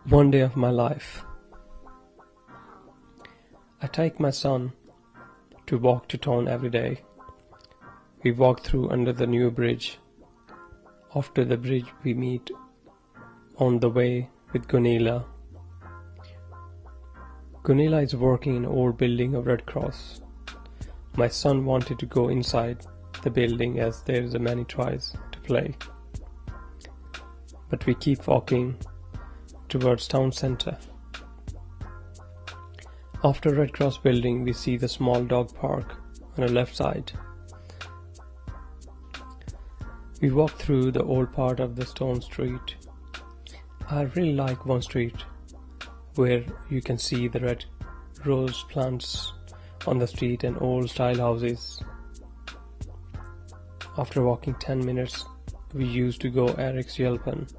One day of my life. I take my son to walk to town every day. We walk through under the new bridge. After the bridge we meet on the way with Gunilla. Gunilla is working in an old building of Red Cross. My son wanted to go inside the building as there is many toys to play. But we keep walking towards town center. After Red Cross building we see the small dog park on the left side. We walk through the old part of the stone street. I really like one street where you can see the red rose plants on the street and old style houses. After walking 10 minutes we used to go Eric's Hjälpen.